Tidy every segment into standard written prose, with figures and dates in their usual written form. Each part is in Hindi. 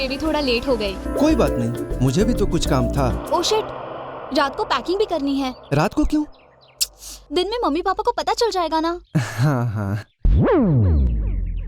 बेबी थोड़ा लेट हो गई। कोई बात नहीं, मुझे भी तो कुछ काम था। ओह शिट, रात को पैकिंग भी करनी है। रात को क्यों? दिन में मम्मी पापा को पता चल जाएगा ना। हाँ।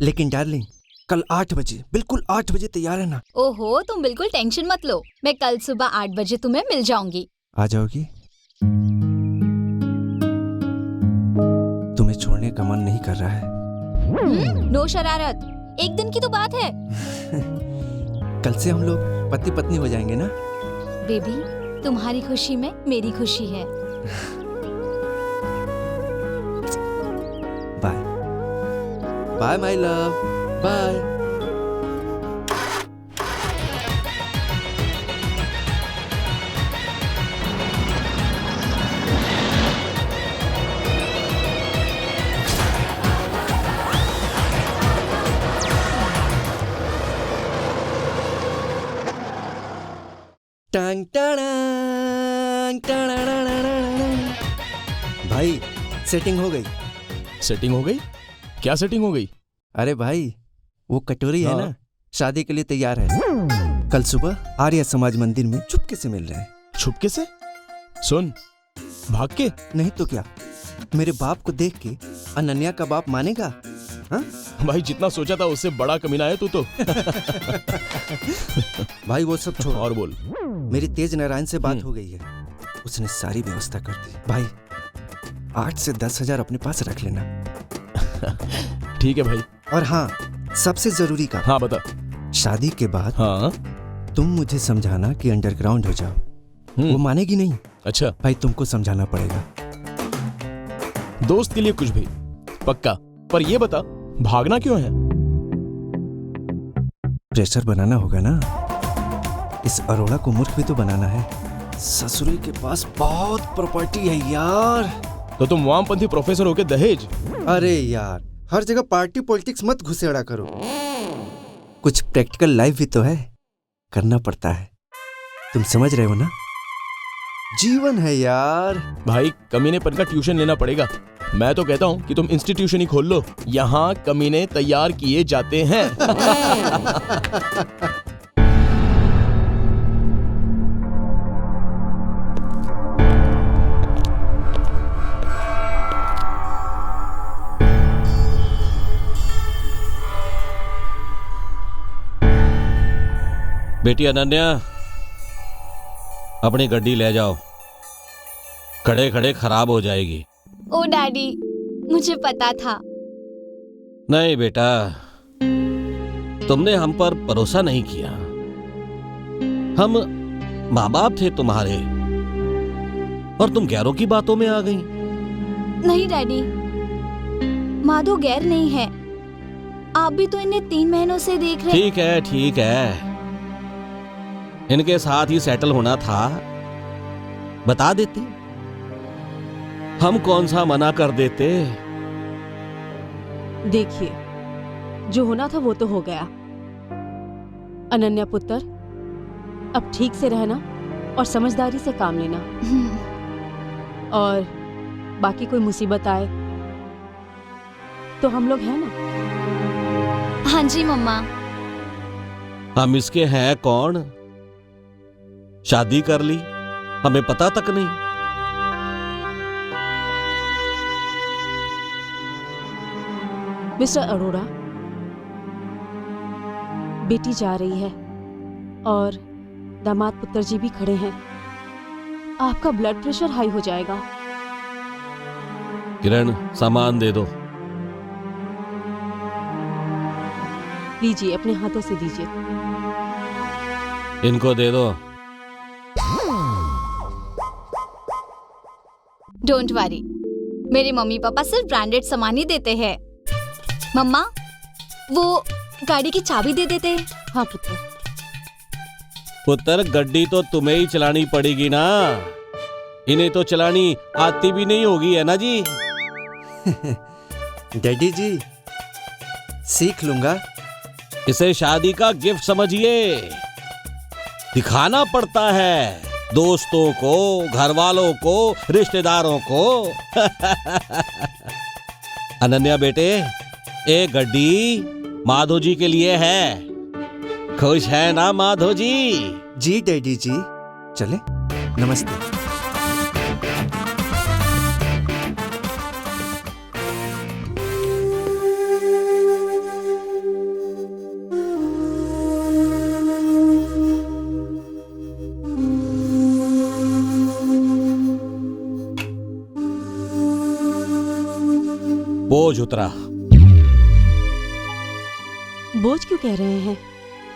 लेकिन डार्लिंग, कल 8 बजे, बिल्कुल 8 बजे तैयार है ना? ओहो, तुम बिल्कुल टेंशन मत लो, मैं कल सुबह 8 बजे तुम्हें मिल जाऊंगी। आ जाओगी? तुम्हें छोड़ने का मन नहीं कर रहा है? नो शरारत, एक दिन की तो बात है। कल से हम लोग पति पत्नी हो जाएंगे ना? बेबी, तुम्हारी खुशी में मेरी खुशी है। Bye bye my love, bye. टांग टांग टांग। भाई, सेटिंग हो गई। सेटिंग हो गई? क्या सेटिंग हो गई? अरे भाई, वो कटोरी है हाँ। ना, शादी के लिए तैयार है। कल सुबह आर्य समाज मंदिर में चुपके से मिल रहे हैं। छुपके से? सुन, भाग के? नहीं तो क्या, मेरे बाप को देख के अनन्या का बाप मानेगा? हाँ? भाई, जितना सोचा था उससे बड़ा कमीना है तू तो। भाई वो सब छोड़, और बोल। मेरी तेज नारायण से बात हो गई है, उसने सारी व्यवस्था कर दी। भाई, 8 से 10 हजार अपने पास रख लेना। ठीक है भाई। और हाँ, सबसे जरूरी काम। हाँ बता। शादी के बाद हाँ। तुम मुझे समझाना कि अंडरग्राउंड हो जाओ। वो मानेगी नहीं। अच्छा भाई, तुमको समझाना पड़ेगा। दोस्त के लिए कुछ भी, पक्का। पर ये बता, भागना क्यों है? प्रेशर बनाना होगा ना। इस अरोड़ा को मूर्ख भी तो बनाना है। ससुरी के पास बहुत प्रॉपर्टी है यार। तो तुम वामपंथी प्रोफेसर होके दहेज? अरे यार, हर जगह पार्टी पॉलिटिक्स मत घुसेड़ा करो। कुछ प्रैक्टिकल लाइफ भी तो है, करना पड़ता है। तुम समझ रहे हो ना? जीवन है यार। भाई, कमीनेपन का ट्यूशन लेना पड़ेगा। मैं तो कहता हूँ कि तुम इंस्टीट्यूशन ही खोल लो। यहाँ कमीने तैयार किए जाते हैं। बेटी अनन्या, अपनी गड्डी ले जाओ, खड़े खड़े खराब हो जाएगी। ओ डैडी, मुझे पता था। नहीं बेटा, तुमने हम पर भरोसा नहीं किया। हम माँ बाप थे तुम्हारे और तुम गैरों की बातों में आ गई। नहीं डैडी, माधो गैर नहीं है। आप भी तो इन्हें 3 महीनों से देख रहे। ठीक है, ठीक है, इनके साथ ही सेटल होना था, बता देती। हम कौन सा मना कर देते। देखिए, जो होना था वो तो हो गया। अनन्या पुत्र, अब ठीक से रहना और समझदारी से काम लेना। और बाकी कोई मुसीबत आए तो हम लोग हैं ना। हाँ जी मम्मा। हम इसके हैं कौन? शादी कर ली, हमें पता तक नहीं। मिस्टर अरोड़ा, बेटी जा रही है और दामाद पुत्र जी भी खड़े हैं। आपका ब्लड प्रेशर हाई हो जाएगा। किरण, सामान दे दो। लीजिए, अपने हाथों से दीजिए। इनको दे दो। डोंट वरी, मेरे मम्मी पापा सिर्फ ब्रांडेड सामान ही देते हैं। मम्मा, वो गाड़ी की चाबी दे देते। हाँ पुत्र। पुत्र, गड्डी तो तुम्हें ही चलानी पड़ेगी ना, इन्हें तो चलानी आती भी नहीं होगी, है ना जी? डैडी जी, सीख लूंगा। इसे शादी का गिफ्ट समझिए। दिखाना पड़ता है दोस्तों को, घर वालों को, रिश्तेदारों को। अनन्या बेटे, एक गड्डी माधो जी के लिए है, खुश है ना माधो जी? जी डैडी जी, चले। नमस्ते। बोझ उतरा। बोझ क्यों कह रहे हैं?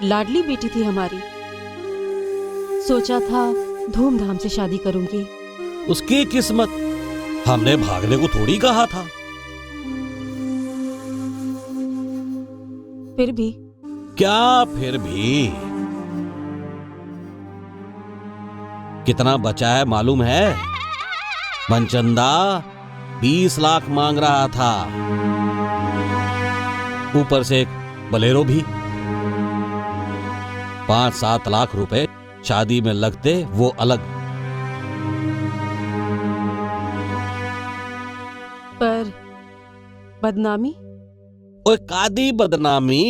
लाडली बेटी थी हमारी। सोचा था धूमधाम से शादी करूंगी। उसकी किस्मत, हमने भागने को थोड़ी कहा था। फिर भी क्या फिर भी? कितना बचा है मालूम है? मनचंदा 20 लाख मांग रहा था, ऊपर से एक बलेरो भी। 5-7 लाख रुपए शादी में लगते, वो अलग। पर बदनामी? ओए कादी बदनामी?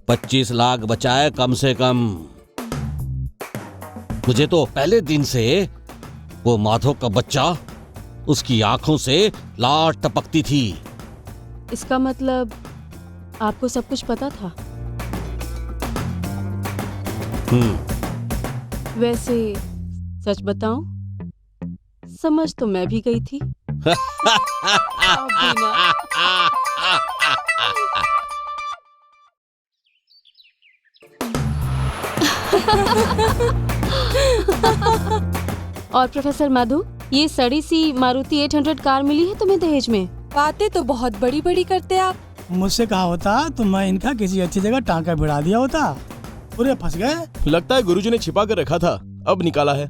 25 लाख बचाए कम से कम। मुझे तो पहले दिन से वो माधो का बच्चा, उसकी आंखों से लाट टपकती थी। इसका मतलब आपको सब कुछ पता था? वैसे सच बताऊं, समझ तो मैं भी गई थी। और प्रोफेसर माधु, ये सड़ी सी मारुति 800 कार मिली है तुम्हें दहेज में। बातें तो बहुत बड़ी बड़ी करते आप। मुझसे कहा होता तो मैं इनका किसी अच्छी जगह टांका भिड़ा दिया होता। पूरे फंस गए। लगता है गुरुजी ने छिपा कर रखा था, अब निकाला है।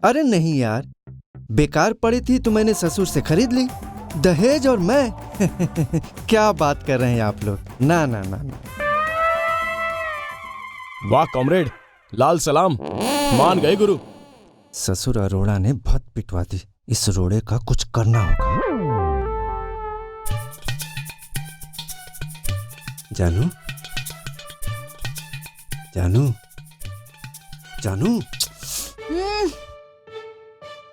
अरे नहीं यार, बेकार पड़ी थी तो मैंने ससुर से खरीद ली। दहेज और मैं क्या बात कर रहे हैं आप लोग? ना ना ना ना। वाह कॉमरेड, लाल सलाम, मान गए गुरु। ससुर अरोड़ा ने बहुत पिटवा दी। इस रोड़े का कुछ करना होगा। जानू, जानू, जानू,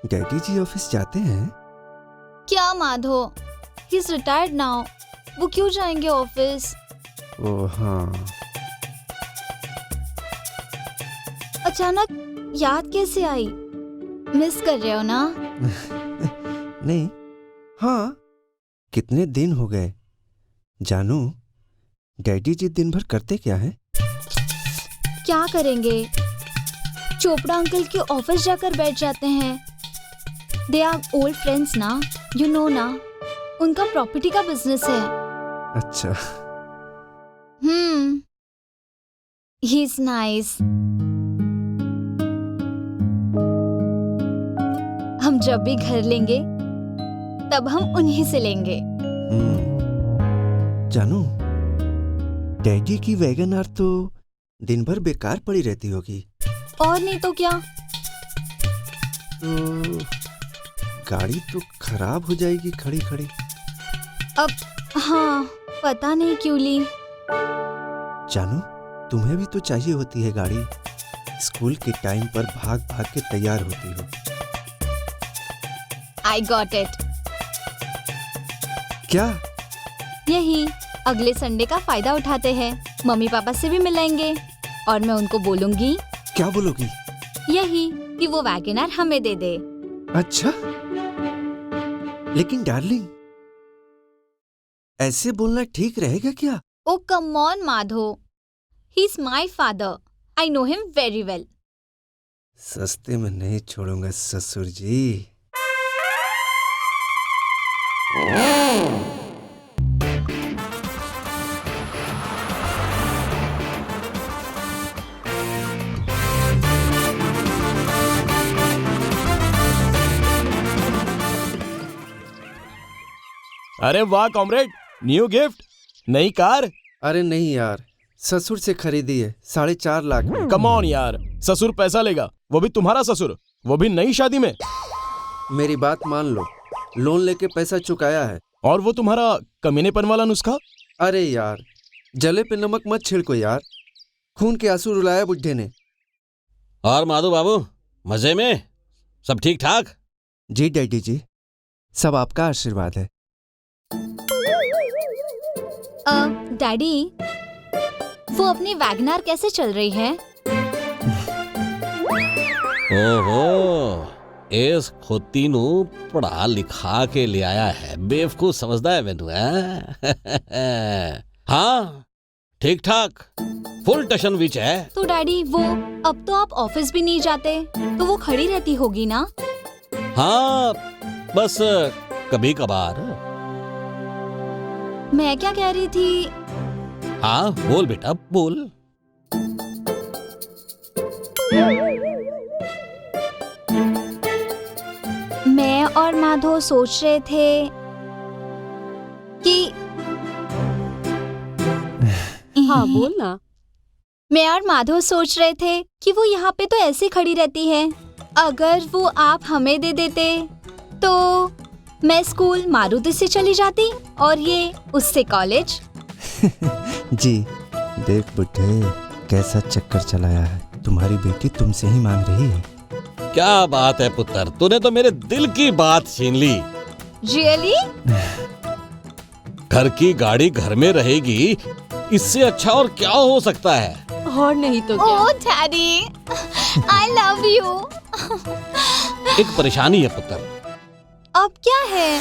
डैडी जी ऑफिस जाते हैं? क्या Madho, he is retired now, वो क्यों जाएंगे ऑफिस? ओ हाँ, अचानक याद कैसे आई? मिस कर रहे हो ना? नहीं, हाँ, कितने दिन हो गए। जानू, डैडी जी दिन भर करते क्या हैं? क्या करेंगे, चोपड़ा अंकल के ऑफिस जाकर बैठ जाते हैं। दे आर ओल्ड फ्रेंड्स ना, यू नो ना, उनका प्रॉपर्टी का बिजनेस है। अच्छा, ही इज नाइस। हम जब भी घर लेंगे तब हम उन्हीं से लेंगे। जानू, डैडी की वैगन आर तो दिन भर बेकार पड़ी रहती होगी। और नहीं तो क्या। तो गाड़ी तो खराब हो जाएगी खड़ी खड़ी। अब हाँ, पता नहीं क्यों ली। जानू, तुम्हें भी तो चाहिए होती है गाड़ी। स्कूल के टाइम पर भाग भाग के तैयार होती हो। I got it. क्या? यही अगले संडे का फायदा उठाते हैं, मम्मी पापा से भी मिलेंगे और मैं उनको बोलूंगी। क्या बोलोगी? यही कि वो वैगनआर हमें दे दे। अच्छा, लेकिन डार्लिंग, ऐसे बोलना ठीक रहेगा क्या? Oh come on Madho, he is my father, I know him very well. सस्ते में नहीं छोड़ूंगा ससुर जी। अरे वाह कॉमरेड, न्यू गिफ्ट, नई कार। अरे नहीं यार, ससुर से खरीदी है 4.5 लाख में। कम ऑन यार, ससुर पैसा लेगा, वो भी तुम्हारा ससुर, वो भी नई शादी में। मेरी बात मान लो, लोन लेके पैसा चुकाया है। और वो तुम्हारा कमीनेपन वाला नुस्खा? अरे यार, जले पे नमक मत छिड़को यार, खून के आंसू रुलाया बुड्ढे ने। और माधो बाबू मजे में? सब ठीक ठाक? जी डैडी जी, सब आपका आशीर्वाद है। डैडी, वो अपनी वैगनार कैसे चल रही है? ओहो, इस खोती नू पढ़ा लिखा के ले आया है, बेवकूफ समझदा है मैनू है? हाँ ठीक ठाक, फुल टशन विच है। तो डैडी, वो अब तो आप ऑफिस भी नहीं जाते, तो वो खड़ी रहती होगी ना? हाँ बस कभी कभार। मैं क्या कह रही थी, हाँ बोल बेटा बोल। मैं और माधो सोच रहे थे कि हाँ बोल ना। मैं और माधव सोच रहे थे कि वो यहाँ पे तो ऐसे खड़ी रहती है, अगर वो आप हमें दे देते तो मैं स्कूल मारुति से चली जाती और ये उससे कॉलेज। जी देख बुड्ढे, कैसा चक्कर चलाया है, तुम्हारी बेटी तुमसे ही मांग रही है। क्या बात है पुत्र, तूने तो मेरे दिल की बात छीन ली। रियली? घर की गाड़ी घर में रहेगी, इससे अच्छा और क्या हो सकता है? और नहीं तो क्या। ओह डैडी, आई लव यू। एक परेशानी है पुत्र। अब क्या है?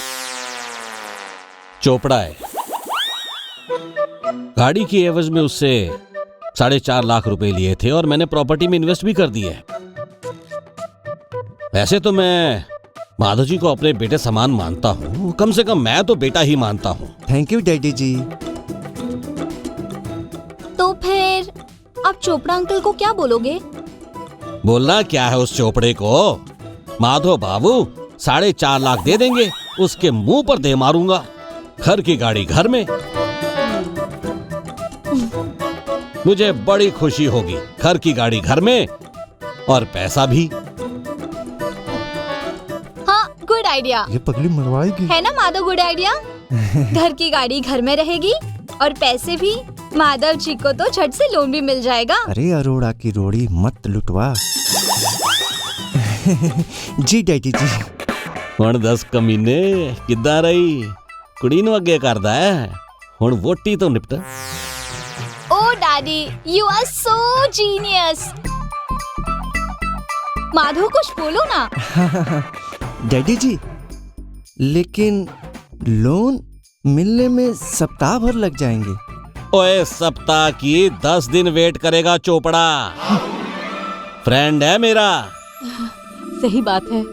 चोपड़ा है। गाड़ी की एवज में उससे 4.5 लाख रुपए लिए थे और मैंने प्रॉपर्टी में इन्वेस्ट भी कर दिए। वैसे तो मैं माधव जी को अपने बेटे समान मानता हूँ, कम से कम मैं तो बेटा ही मानता हूँ। थैंक यू डैडी जी। तो फिर आप चोपड़ा अंकल को क्या बोलोगे? बोलना क्या है उस चोपड़े को? माधव बाबू 4.5 लाख दे देंगे, उसके मुंह पर दे मारूंगा। घर की गाड़ी घर में। मुझे बड़ी खुशी होगी, घर की गाड़ी घर में और पैसा भी। हाँ, गुड आइडिया ये पगली मरवाएगी है ना माधव, गुड आइडिया। घर की गाड़ी घर में रहेगी और पैसे भी। माधव जी को तो झट से लोन भी मिल जाएगा। अरे अरोड़ा की रोड़ी मत लुटवा। जी डैडी जी। ਹੁਣ दस कमीने किद्दां रही, कुड़ी नूं अगे करदा है, हुण वोटी तो निपट। Oh daddy, you are so genius. Madhav कुछ बोलो ना। डैडी जी, लेकिन लोन मिलने में सप्ताह भर लग जाएंगे। ओए सप्ताह की 10 दिन वेट करेगा चोपड़ा, फ्रेंड है मेरा। सही बात है।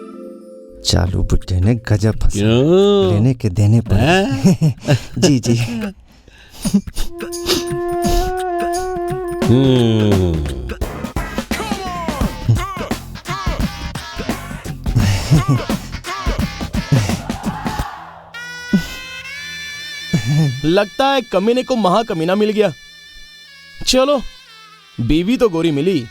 चालू बुड्ढे ने गजब फंसा, क्यों? लेने के देने पर। जी जी। लगता है कमीने को महाकमीना मिल गया। चलो, बीवी तो गोरी मिली।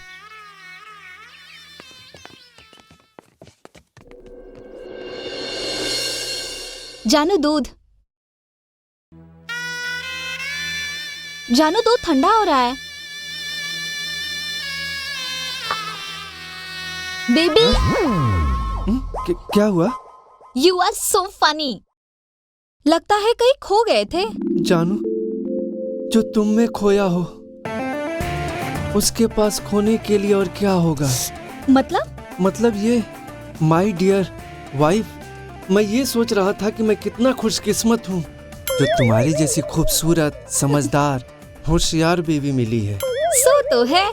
जानू दूध। जानू दूध ठंडा हो रहा है। बेबी, क्या हुआ? You are so funny. लगता है कहीं खो गए थे। जानू, जो तुम में खोया हो उसके पास खोने के लिए और क्या होगा? मतलब ये माय डियर वाइफ, मैं ये सोच रहा था कि मैं कितना खुशकिस्मत हूँ जो तुम्हारी जैसी खूबसूरत, समझदार, होशियार बीवी मिली है। सो तो है।